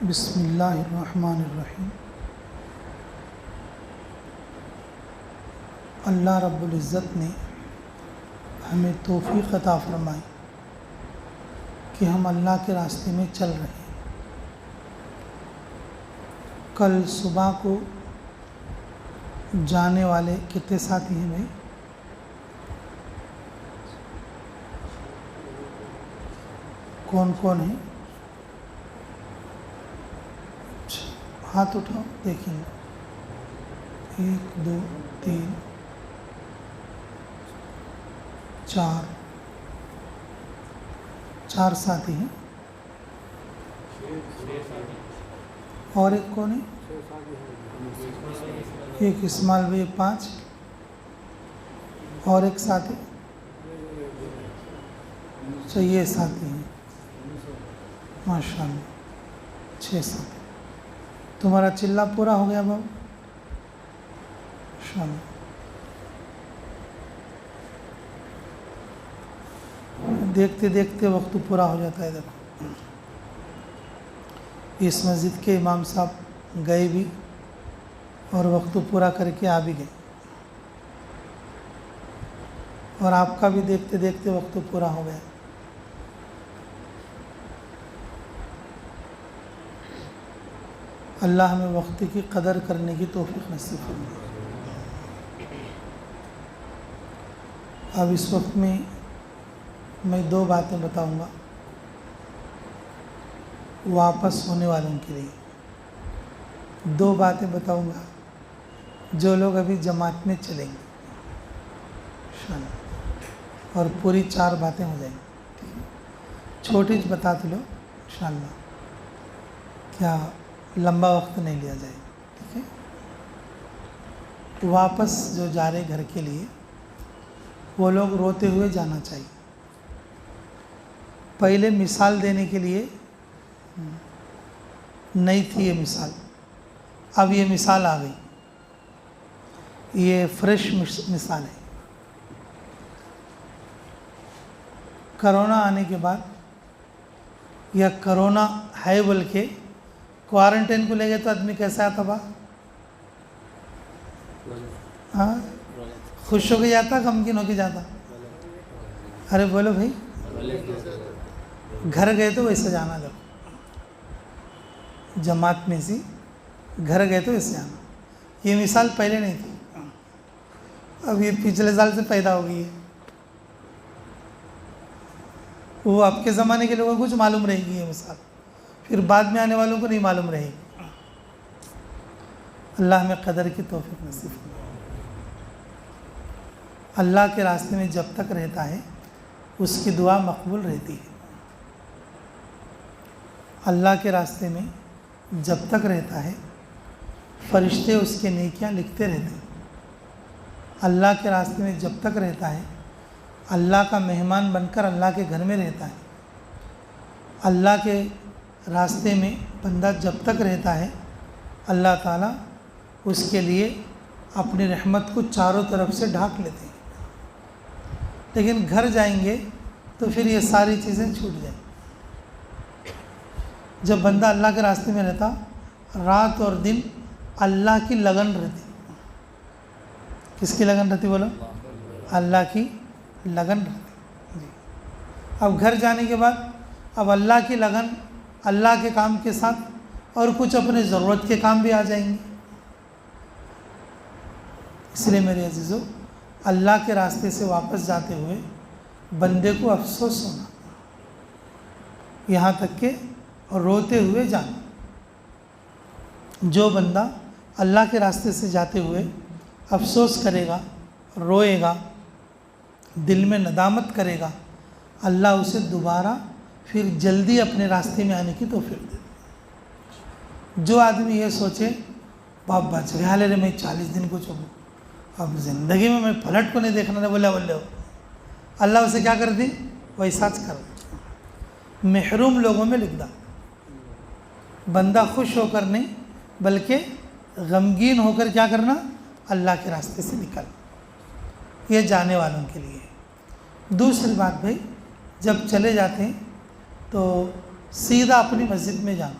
بسم اللہ الرحمن الرحیم۔ اللہ رب العزت نے ہمیں توفیق عطا فرمائی کہ ہم اللہ کے راستے میں چل رہے ہیں۔ کل صبح کو جانے والے کتنے ساتھی ہیں بھائی؟ کون کون ہیں؟ ہاتھ اٹھاؤ، دیکھیں گے۔ 1 2 3 4 ساتھی ہیں۔ اور ایک کون ہے؟ ایک اسماعیل بھائی 5 اور ایک ساتھی، یہ ساتھی ہیں ماشاء اللہ 6 ساتھی۔ تمہارا چلہ پورا ہو گیا بابو ماشاء اللہ۔ دیکھتے دیکھتے وقت پورا ہو جاتا ہے۔ دیکھو اس مسجد کے امام صاحب گئے بھی اور وقت پورا کر کے آ بھی گئے، اور آپ کا بھی دیکھتے دیکھتے وقت پورا ہو گیا۔ اللہ ہمیں وقت کی قدر کرنے کی توفیق نصیب فرمائے۔ اب اس وقت میں 2 باتیں بتاؤں گا واپس ہونے والوں کے لیے۔ 2 باتیں بتاؤں گا جو لوگ ابھی جماعت میں چلیں گے انشاءاللہ، اور پوری 4 باتیں ہو جائیں گی۔ چھوٹی بتاتے لو انشاءاللہ، کیا لمبا وقت نہیں لیا جائے، ٹھیک ہے؟ واپس جو جا رہے گھر کے لیے وہ لوگ روتے ہوئے جانا چاہیے۔ پہلے مثال دینے کے لیے نہیں تھی یہ مثال، اب یہ مثال آ گئی، یہ فریش مثال ہے۔ کرونا آنے کے بعد، یا کرونا ہے بول کے کوارنٹین کو لے گئے تو آدمی کیسا آتا با؟ ہاں، خوش ہو کے جاتا، غمگین ہو کے جاتا؟ ارے بولو بھائی، گھر گئے تو ویسے جانا۔ جب جماعت میں سے گھر گئے تو ویسے جانا۔ یہ مثال پہلے نہیں تھی، اب یہ پچھلے سال سے پیدا ہو گئی ہے۔ وہ آپ کے زمانے کے لوگوں کو کچھ معلوم رہے گی یہ مثال، پھر بعد میں آنے والوں کو نہیں معلوم رہے گی۔ اللہ ہمیں قدر کی توفیق نصیب فرمائے۔ اللہ کے راستے میں جب تک رہتا ہے اس کی دعا مقبول رہتی ہے۔ اللہ کے راستے میں جب تک رہتا ہے فرشتے اس کے نیکیاں لکھتے رہتے ہیں۔ اللہ کے راستے میں جب تک رہتا ہے اللہ کا مہمان بن کر اللہ کے گھر میں رہتا ہے۔ اللہ کے راستے میں بندہ جب تک رہتا ہے اللہ تعالیٰ اس کے لیے اپنی رحمت کو چاروں طرف سے ڈھانک لیتے ہیں۔ لیکن گھر جائیں گے تو پھر یہ ساری چیزیں چھوٹ جائیں۔ جب بندہ اللہ کے راستے میں رہتا، رات اور دن اللہ کی لگن رہتی۔ کس کی لگن رہتی بولو؟ اللہ کی لگن رہتی جی۔ اب گھر جانے کے بعد اب اللہ کی لگن اللہ کے کام کے ساتھ اور کچھ اپنے ضرورت کے کام بھی آ جائیں گے۔ اس لیے میرے عزیزو، اللہ کے راستے سے واپس جاتے ہوئے بندے کو افسوس ہونا، یہاں تک کہ روتے ہوئے جانا۔ جو بندہ اللہ کے راستے سے جاتے ہوئے افسوس کرے گا، روئے گا، دل میں ندامت کرے گا، اللہ اسے دوبارہ پھر جلدی اپنے راستے میں آنے کی توفیق دے دے۔ جو آدمی یہ سوچے باپ بچ گیا لے رہے میں 40 دن کو چکوں، اب زندگی میں پلٹ کو نہیں دیکھنا رہے، بولے ہو، اللہ اسے کیا کر دی؟ ویسا کر دی، محروم لوگوں میں لکھ دا۔ بندہ خوش ہو کر نہیں بلکہ غمگین ہو کر کیا کرنا؟ اللہ کے راستے سے نکل۔ یہ جانے والوں کے لیے۔ دوسری بات بھائی، جب چلے جاتے ہیں تو سیدھا اپنی مسجد میں جانا،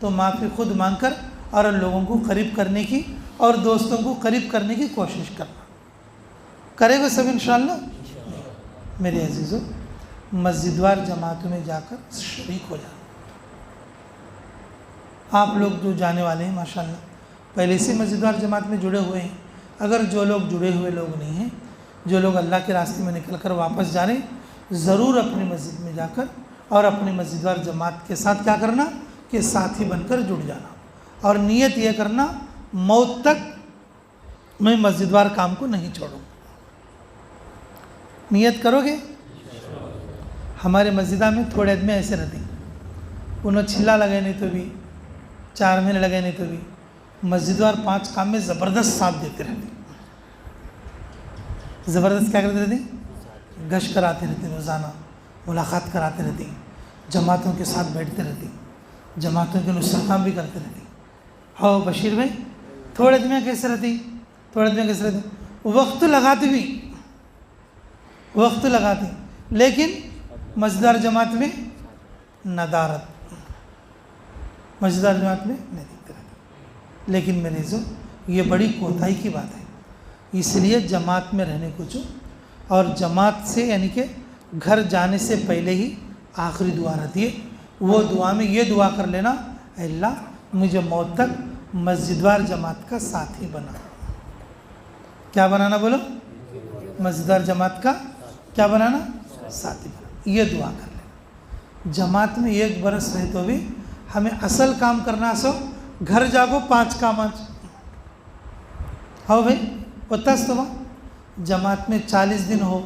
تو معافی خود مانگ کر اور لوگوں کو قریب کرنے کی اور دوستوں کو قریب کرنے کی کوشش کرنا. کرے گا سب انشاءاللہ. میرے عزیزوں، مسجد وار جماعتوں میں جا کر شریک ہو جانا. آپ لوگ جو جانے والے ہیں ماشاءاللہ پہلے سے مسجد وار جماعت میں جڑے ہوئے ہیں. اگر جو لوگ جڑے ہوئے لوگ نہیں ہیں، جو لوگ اللہ کے راستے میں نکل کر واپس جا رہے ہیں، ضرور اپنی مسجد میں جا کر اور اپنی مسجد وار جماعت کے ساتھ کیا کرنا کہ ساتھی بن کر جڑ جانا. اور نیت یہ کرنا موت تک میں مسجد وار کام کو نہیں چھوڑوں. نیت کرو گے؟ ہمارے مسجدہ میں تھوڑے آدمی ایسے رہتے ہیں، انہوں چھلا لگے نہیں تو بھی 4 مہینے لگے نہیں تو بھی مسجد وار 5 کام میں زبردست ساتھ دیتے رہتے. زبردست کیا کرتے رہتے ہیں؟ گشت کراتے رہتے ہیں، روزانہ ملاقات کراتے رہتے ہیں، جماعتوں کے ساتھ بیٹھتے رہتے ہیں، جماعتوں کے نصرت کام بھی کرتے رہتے ہیں. ہاں بشیر بھائی، تھوڑے دن کیسے رہتی ہیں؟ تھوڑے دن کیسے رہتی ہیں؟ وقت لگاتے بھی، وقت لگاتے، لیکن مسجد جماعت میں ندارت، مسجد جماعت میں نہیں دیکھتے رہتے. لیکن میرے عزیزو، یہ بڑی کوتاہی کی بات ہے. اس لیے جماعت میں رہنے کو جو اور جماعت سے یعنی کہ گھر جانے سے پہلے ہی آخری دعا رہتی ہے، وہ دعا میں یہ دعا کر لینا، اے اللہ مجھے موت تک مسجد وار جماعت کا ساتھی بنا. کیا بنانا بولو؟ مسجد وار جماعت کا کیا بنانا؟ ساتھی بنانا. یہ دعا کر لینا. جماعت میں 1 برس رہے تو بھی ہمیں اصل کام کرنا سو گھر جاگو 5 کام آج. ہاں بھائی ہوتا ہے تو جماعت میں 40 دن ہو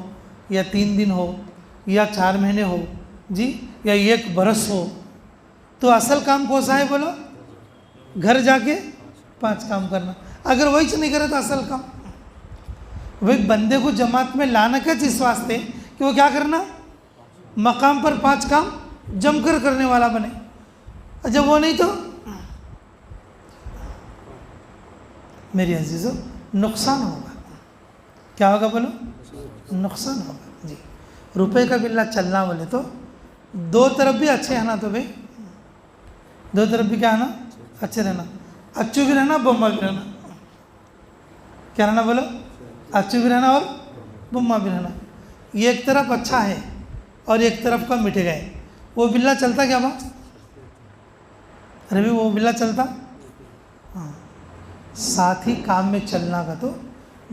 یا 3 دن ہو یا 4 مہینے ہو جی یا 1 برس ہو، تو اصل کام کون سا ہے بولو؟ گھر جا کے 5 کام کرنا. اگر وہی نہیں کرے تو اصل کام بھائی بندے کو جماعت میں لانا کیا چیز واسطے کہ وہ کیا کرنا؟ مقام پر 5 کام جم کر کرنے والا بنے. جب وہ نہیں تو میری عزیزو نقصان ہوگا. کیا ہوگا بولو؟ نقصان ہوگا. جی روپے کا بلہ چلنا بولے تو 2 طرف بھی اچھے ہیں نا. تو بھائی 2 طرف بھی کیا ہے نا؟ اچھے رہنا. اچھو بھی رہنا، بما بھی رہنا. کیا رہنا بولو؟ اچھو بھی رہنا اور بما بھی رہنا. ایک طرف اچھا ہے اور ایک طرف کا مٹ گئے، وہ بلہ چلتا کیا با؟ ارے بھی وہ بلہ چلتا؟ ہاں. ساتھ ہی کام میں چلنا کا تو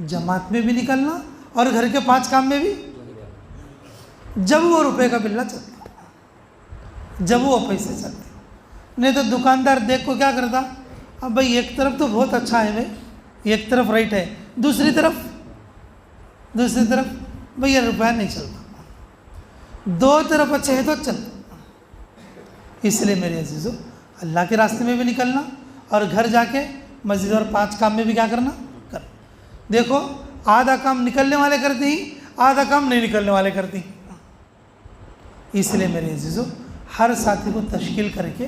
جماعت میں بھی نکلنا اور گھر کے 5 کام میں بھی، جب وہ روپے کا بلہ چلتا، جب وہ پیسے چلتے. نہیں تو دکاندار دیکھ کو کیا کرتا؟ اب بھائی ایک طرف تو بہت اچھا ہے بھائی، ایک طرف رائٹ ہے، دوسری طرف بھائی یہ روپیہ نہیں چلتا. 2 طرف اچھے ہے تو چلتا. اس لیے میرے عزیزو اللہ کے راستے میں بھی نکلنا اور گھر جا کے مسجد اور 5 کام میں بھی کیا کرنا؟ کر. دیکھو آدھا کام نکلنے والے کرتے ہی، آدھا کام نہیں نکلنے والے کرتے. اس لیے میرے عزیزو ہر ساتھی کو تشکیل کر کے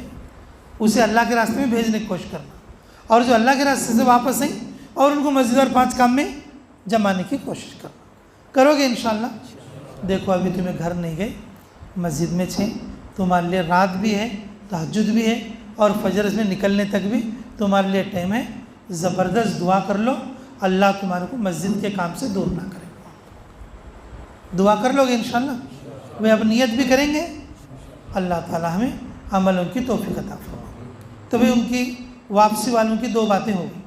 اسے اللہ کے راستے میں بھیجنے کی کوشش کرنا، اور جو اللہ کے راستے سے واپس آئیں اور ان کو مسجد اور 5 کام میں جمانے کی کوشش کرنا. کرو گے انشاءاللہ. دیکھو ابھی تمہیں گھر نہیں گئے، مسجد میں چھے، تمہارے لیے رات بھی ہے، تہجد بھی ہے، اور فجر سے نکلنے تک بھی تمہارے لیے ٹائم ہے. زبردست دعا کر لو، اللہ تمہارے کو مسجد کے کام سے دور نہ کرے. دعا کر لو گے انشاءاللہ. وہ اب نیت بھی کریں گے، اللہ تعالیٰ ہمیں عملوں کی توفیق عطا فرمائے. تو بھئی ان کی واپسی والوں کی 2 باتیں ہوگی.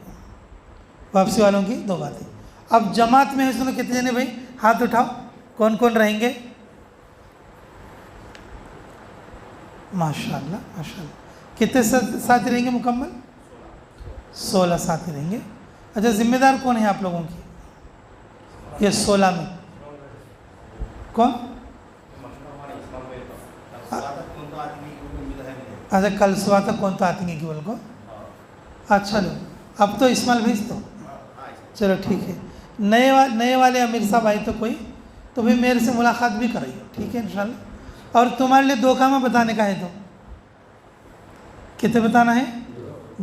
واپسی والوں کی 2 باتیں. اب جماعت میں ہے سنو کتنے جنے بھائی؟ ہاتھ اٹھاؤ. کون کون رہیں گے؟ ماشاءاللہ ماشاءاللہ. کتنے ساتھی رہیں گے مکمل؟ 16 ساتھی رہیں گے. اچھا ذمہ دار کون ہے آپ لوگوں کی یہ 16 میں؟ کون؟ اچھا کل صبح تک کون تو آتی ہیں کہ بول کو؟ اچھا لو اب تو اسماعیل بھیج دو. چلو ٹھیک ہے. نئے والے امیر صاحب آئے تو کوئی تو بھی میرے سے ملاقات بھی کرائیے، ٹھیک ہے انشاءاللہ. اور تمہارے لیے 2 کام بتانے کا ہے. تو کتنے بتانا ہے؟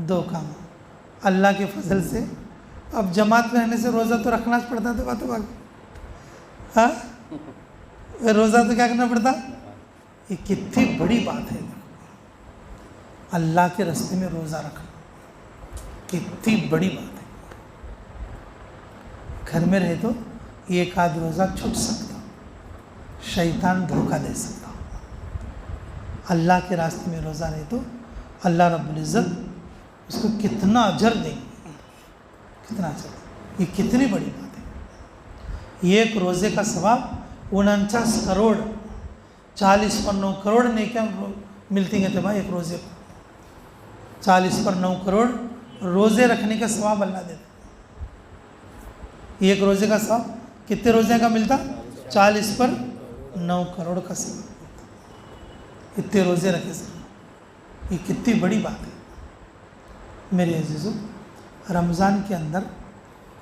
2 کام. اللہ کے فضل سے اب جماعت میں رہنے سے روزہ تو رکھنا پڑتا تھا. باتوں ہاں روزہ تو کیا کرنا پڑتا؟ یہ کتنی بڑی بات ہے. اللہ کے راستے میں روزہ رکھنا کتنی بڑی بات ہے. گھر میں رہے تو ایک آدھ روزہ چھوٹ سکتا، شیطان دھوکہ دے سکتا. اللہ کے راستے میں روزہ رہے تو اللہ رب العزت اس کو کتنا اجر دیں گے، کتنا اجر. یہ کتنی بڑی بات ہے. ایک روزے کا ثواب 49 کروڑ 40 پر 9 کروڑ نیکیاں ملتی ہیں. تھے بھائی ایک روزے کو 40 پر 9 کروڑ روزے رکھنے کا ثواب اللہ دیتا. ایک روزے کا ثواب کتنے روزے کا ملتا؟ 40 پر 9 کروڑ کا ثواب. اتنے روزے رکھے سر، یہ کتنی بڑی بات ہے. میرے عزیزو، رمضان کے اندر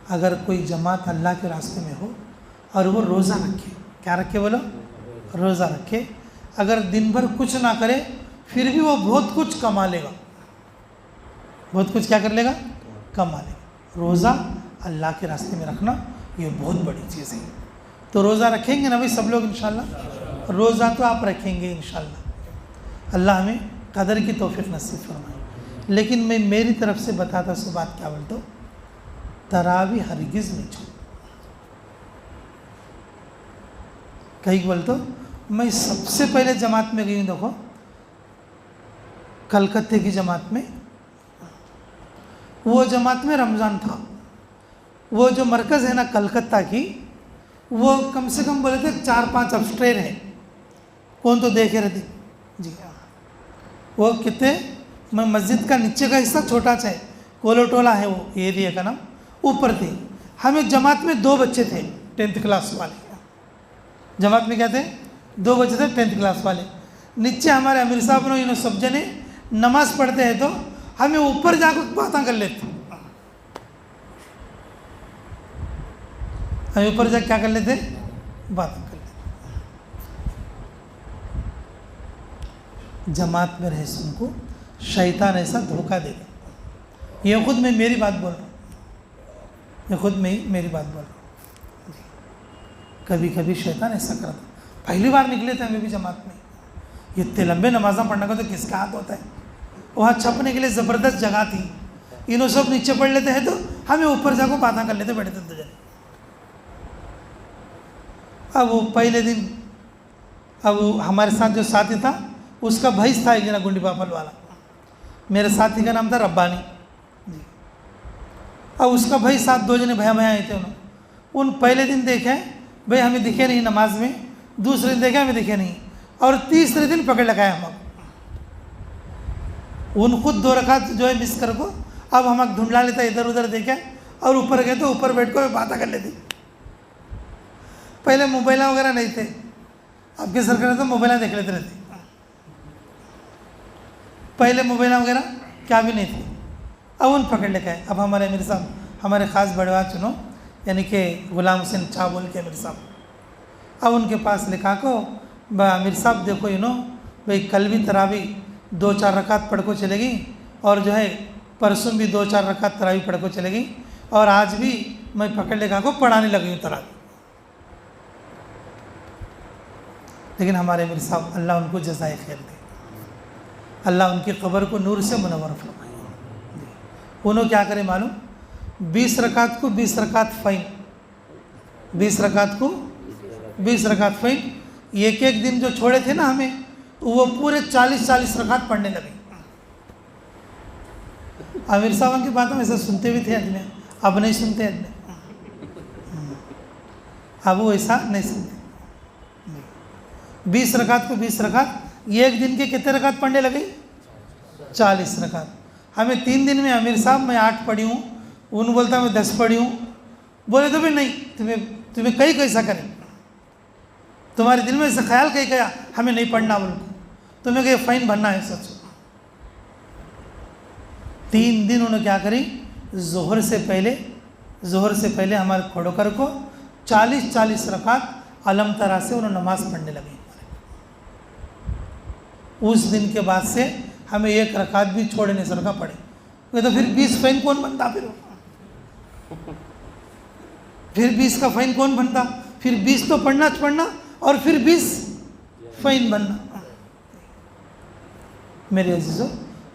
اگر کوئی جماعت اللہ کے راستے میں ہو اور وہ روزہ رکھے، کیا رکھے بولو؟ روزہ رکھے. اگر دن بھر کچھ نہ کرے پھر بھی وہ بہت کچھ کما لے گا. بہت کچھ کیا کر لے گا؟ کما لے گا. روزہ اللہ کے راستے میں رکھنا یہ بہت بڑی چیز ہے. تو روزہ رکھیں گے نا بھائی سب لوگ انشاءاللہ؟ روزہ تو آپ رکھیں گے انشاءاللہ. اللہ ہمیں قدر کی توفیق نصیب فرمائے. لیکن میں میری طرف سے بتاتا سو بات کیا بولتا ہوں، تراویح ہرگز نہیں چھوڑ. کہیں بولتا میں سب سے پہلے جماعت میں گئی ہوں، دیکھو کلکتے کی جماعت میں. وہ جماعت میں رمضان تھا. وہ جو مرکز ہے نا کلکتہ کی، وہ کم سے کم بولے تھے 4-5 افسٹریر ہیں. کون تو دیکھے رہتے جی ہاں. وہ کتنے میں مسجد کا نیچے کا حصہ چھوٹا سا ہے، کولو ٹولہ ہے وہ ایریا کا نام، اوپر تھے. ہمیں جماعت میں 2 بچے تھے 10th کلاس والے. جماعت میں کیا تھے؟ 2 بچے تھے 10th کلاس والے. نیچے ہمارے امیر صاحب نے انہوں سب جنے نماز پڑھتے ہیں تو ہمیں اوپر جا کر باتیں کر لیتے. ہمیں اوپر جا کیا کر لیتے؟ باتیں کر لیتے. جماعت میں رہے سن کو شیطان ایسا دھوکہ دے گا. یہ خود میں میری بات بول رہا ہوں، یہ خود میں میری بات بول رہا ہوں. کبھی کبھی شیطان ایسا کرتا. پہلی بار نکلے تھے ہمیں بھی جماعت میں. یہ اتنے لمبے نمازاں پڑھنے کا تو کس کا ہاتھ ہوتا ہے. وہاں چھپنے کے لیے زبردست جگہ تھی. انہوں سب نیچے پڑھ لیتے ہیں تو ہمیں اوپر جا کو باتیں کر لیتے بیٹھے تھے. اب وہ پہلے دن اب وہ ہمارے ساتھ جو ساتھی تھا اس کا بھائی تھا ایک جنا گنڈی پاپل والا. میرے ساتھی کا نام تھا ربانی جی. اب اس کا بھائی ساتھ 2 جنے بھیا بھیا آئے تھے. ان پہلے دن دیکھے بھائی ہمیں دکھے نہیں نماز میں، دوسرے دن دیکھے ہمیں دکھے نہیں، اور تیسرے دن پکڑ لگایا ہم. ان خود 2 رکعت جو ہے مس کر کو اب ہم ڈھونڈلا لیتا ادھر ادھر دیکھے اور اوپر گئے تو اوپر بیٹھ کو باتیں کر لیتی. پہلے موبائل وغیرہ نہیں تھے، اب کے سرکار تو موبائل دیکھ لیتے رہتے. پہلے موبائل وغیرہ کیا بھی نہیں تھے. اب ان پکڑ لے گئے. اب ہمارے امیر صاحب ہمارے خاص بڑوا چنو یعنی کہ غلام حسین چاہ بول کے امیر صاحب، اب ان کے پاس لکھا کو امیر صاحب دیکھو بھائی کل بھی تراویح 2-4 رکعت پڑھ کو چلے گی، اور جو ہے پرسوں بھی 2-4 رکعت تراویح پڑھ کو چلے گی، اور آج بھی میں پکڑ لے گا کو پڑھانے لگی ہوں تراویح. لیکن ہمارے امیر صاحب اللہ ان کو جزائے خیر دے، اللہ ان کی قبر کو نور سے منور فرمائے. انہوں کیا کرے معلوم؟ 20 رکعت کو 20 رکعت فائن، 20 رکعت کو 20 رکعت فائن. ایک دن جو چھوڑے تھے نا ہمیں، وہ پورے 40 رکعت پڑھنے لگے. امیر صاحب کی باتیں ایسا سنتے بھی تھے آدمی، اب نہیں سنتے آدمی. اب وہ ایسا نہیں سنتے. 20 رکعت کو 20 رکعت، ایک دن کے کتنے رکعت پڑھنے لگے؟ 40 رکعت. ہمیں 3 دن میں امیر صاحب میں 8 پڑھی ہوں، ان بولتا میں 10 پڑھی ہوں. بولے تو بھی نہیں، تمہیں کئی کیسا کریں، تمہارے دل میں ایسا خیال کہیں گیا ہمیں نہیں پڑھنا، بول تمہیں کہ فائن بھرنا ہے. سچ 3 دن انہوں نے کیا کری، ظہر سے پہلے ہمارے کھوڑکر کو 40 رکعت علم طرح سے انہوں نماز پڑھنے لگے. اس دن کے بعد سے ہمیں 1 رکعت بھی چھوڑے نہیں سر کا پڑے. تو پھر 20 فائن کون بنتا؟ پھر 20 کا فائن کون بنتا؟ پھر 20 تو پڑھنا اور پھر 20 فائن بننا. میرے عزیزو،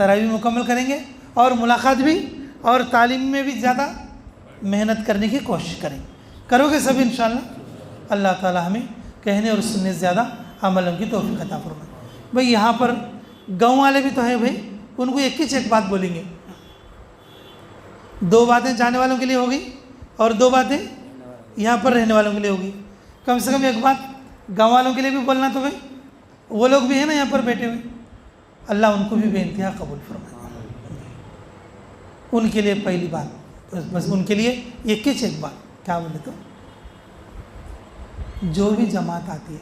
تراویح مکمل کریں گے اور ملاقات بھی اور تعلیم میں بھی زیادہ محنت کرنے کی کوشش کریں گے. کرو گے سب انشاءاللہ. اللہ تعالی ہمیں کہنے اور سننے سے زیادہ عملوں کی توفیق عطا فرمائے. بھئی یہاں پر گاؤں والے بھی تو ہیں بھائی, ان کو ایک ہی بات بولیں گے. 2 باتیں جانے والوں کے لیے ہوگی اور 2 باتیں یہاں پر رہنے والوں کے لیے ہوگی. کم سے کم ایک بات گاؤں والوں کے لیے بھی بولنا تو بھائی, وہ لوگ بھی ہیں نا یہاں پر بیٹھے ہوئے, اللہ ان کو بھی بے انتہا قبول فرمائے. ان کے لیے پہلی بات بس ان کے لیے ایک بات کیا بولے تو, جو بھی جماعت آتی ہے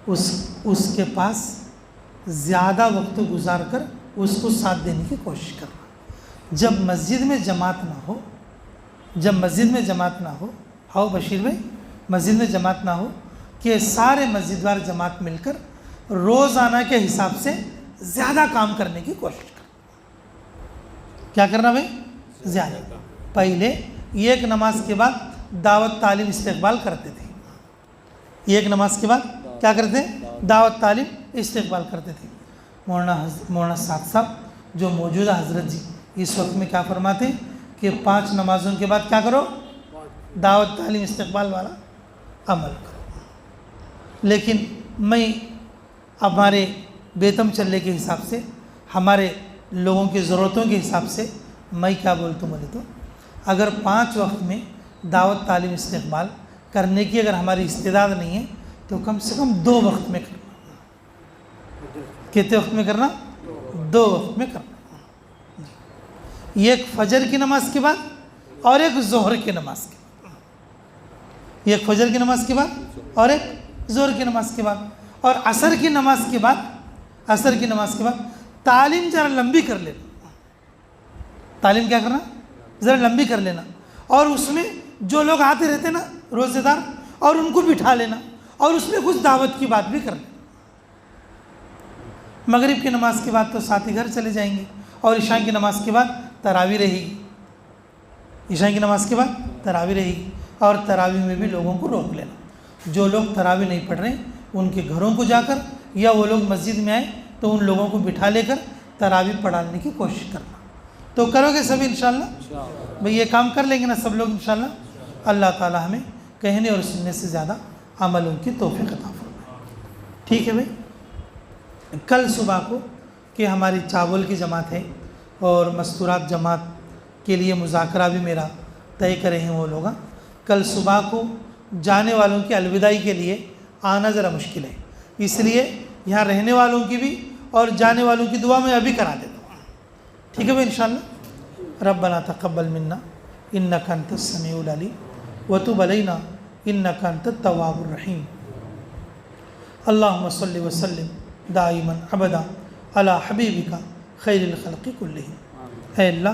اس کے پاس زیادہ وقت گزار کر اس کو ساتھ دینے کی کوشش کرنا. جب مسجد میں جماعت نہ ہو ہاؤ بشیر بھائی, مسجد میں جماعت نہ ہو کہ سارے مسجد وار جماعت مل کر روزانہ کے حساب سے زیادہ کام کرنے کی کوشش کرنا. کیا کرنا بھائی؟ زیادہ. پہلے ایک نماز کے بعد دعوت تعلیم استقبال کرتے تھے. ایک نماز کے بعد کیا کرتے ہیں؟ دعوت تعلیم استقبال کرتے تھے. مولانا صاحب جو موجودہ حضرت جی اس وقت میں کیا فرماتے ہیں کہ 5 نمازوں کے بعد کیا کرو؟ دعوت تعلیم استقبال والا عمل کرو. لیکن میں ہمارے بیتم چلنے کے حساب سے, ہمارے لوگوں کی ضرورتوں کے حساب سے میں کیا بولتا ہوں بولے تو, اگر 5 وقت میں دعوت تعلیم استقبال کرنے کی اگر ہماری استعداد نہیں ہے تو کم سے کم 2 وقت میں کرنا. کتنے وقت میں کرنا؟ 2 وقت میں کرنا. ایک فجر کی نماز کے بعد اور ایک ظہر کی نماز کے بعد. ایک فجر کی نماز کے بعد اور ایک ظہر کی نماز کے بعد. اور عصر کی نماز کے بعد تعلیم ذرا لمبی کر لینا. تعلیم کیا کرنا؟ ذرا لمبی کر لینا. اور اس میں جو لوگ آتے رہتے نا روزے دار, اور ان کو بٹھا لینا اور اس میں کچھ دعوت کی بات بھی کر لینا. مغرب کی نماز کے بعد تو ساتھی گھر چلے جائیں گے اور عشاء کی نماز کے بعد تراویح رہے گی. عشاء کی نماز کے بعد تراویح رہے گی اور تراویح میں بھی لوگوں کو روک لینا. جو لوگ تراویح نہیں پڑھ رہے ان کے گھروں کو جا کر یا وہ لوگ مسجد میں آئے تو ان لوگوں کو بٹھا لے کر تراویح پڑھانے کی کوشش کرنا. تو کرو گے سب انشاءاللہ؟ بھئی یہ کام کر لیں گے نا سب لوگ انشاءاللہ. اللہ تعالی ہمیں کہنے اور سننے سے زیادہ عملوں کی توفیق عطا فرمائے. ٹھیک ہے بھئی. کل صبح کو کہ ہماری چاول کی جماعت ہے اور مستورات جماعت کے لیے مذاکرہ بھی میرا طے کرے ہیں وہ لوگ. کل صبح کو جانے والوں کی الوداعی کے لیے آنا ذرا مشکل ہے, اس لیے یہاں رہنے والوں کی بھی اور جانے والوں کی دعا میں ابھی کرا دیتا ہوں. ٹھیک ہے بھائی انشاءاللہ. ربنا تقبل منا انک انت السمیع العلیم وتب علینا انک انت التواب الرحیم. اللہم صلی وسلم دائما ابدا علی حبیبک خیر الخلق کلہم. اے اللہ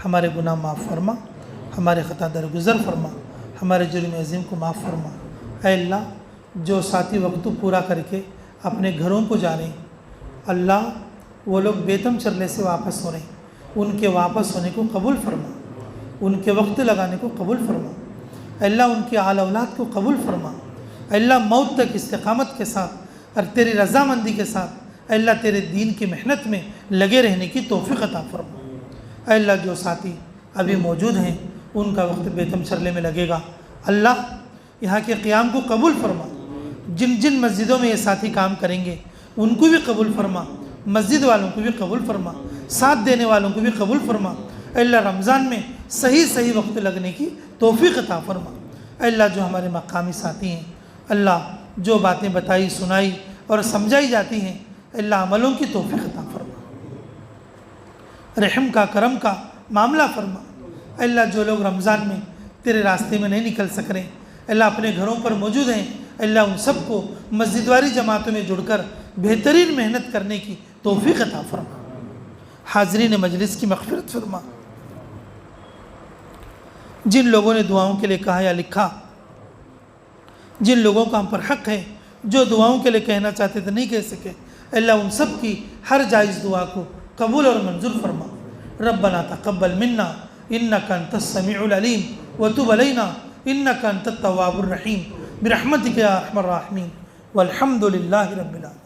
ہمارے گناہ معاف فرما, ہمارے خطا درگزر فرما, ہمارے جرم عظیم کو معاف فرما. اے اللہ جو ساتھی وقت پورا کر کے اپنے گھروں کو جا رہے ہیں, اللہ وہ لوگ بیتم چرلے سے واپس ہو رہے ہیں, ان کے واپس ہونے کو قبول فرما, ان کے وقت لگانے کو قبول فرما. اے اللہ ان کی آل اولاد کو قبول فرما. اے اللہ موت تک استقامت کے ساتھ اور تیری رضامندی کے ساتھ اے اللہ تیرے دین کی محنت میں لگے رہنے کی توفیق عطا فرما. اے اللہ جو ساتھی ابھی موجود ہیں ان کا وقت بیتم چرلے میں لگے گا, اللہ یہاں کے قیام کو قبول فرما. جن جن مسجدوں میں یہ ساتھی کام کریں گے ان کو بھی قبول فرما, مسجد والوں کو بھی قبول فرما, ساتھ دینے والوں کو بھی قبول فرما. اے اللہ رمضان میں صحیح وقت لگنے کی توفیق عطا فرما. اے اللہ جو ہمارے مقامی ساتھی ہیں, اللہ جو باتیں بتائی سنائی اور سمجھائی جاتی ہیں اے اللہ عملوں کی توفیق عطا فرما. رحم کا کرم کا معاملہ فرما. اے اللہ جو لوگ رمضان میں تیرے راستے میں نہیں نکل سک رہے اے اللہ اپنے گھروں پر موجود ہیں, اے اللہ ان سب کو مسجد واری جماعتوں میں جڑ کر بہترین محنت کرنے کی توفیق عطا فرما. حاضرین مجلس کی مغفرت فرما. جن لوگوں نے دعاؤں کے لیے کہا یا لکھا, جن لوگوں کا ہم پر حق ہے, جو دعاؤں کے لیے کہنا چاہتے تھے نہیں کہہ سکے, اللہ ان سب کی ہر جائز دعا کو قبول اور منظور فرما. ربنا تقبل منا انک انت السمیع العلیم وتب علینا انک انت التواب الرحیم برحمتک یا ارحم الراحمین والحمد للہ رب العالمین.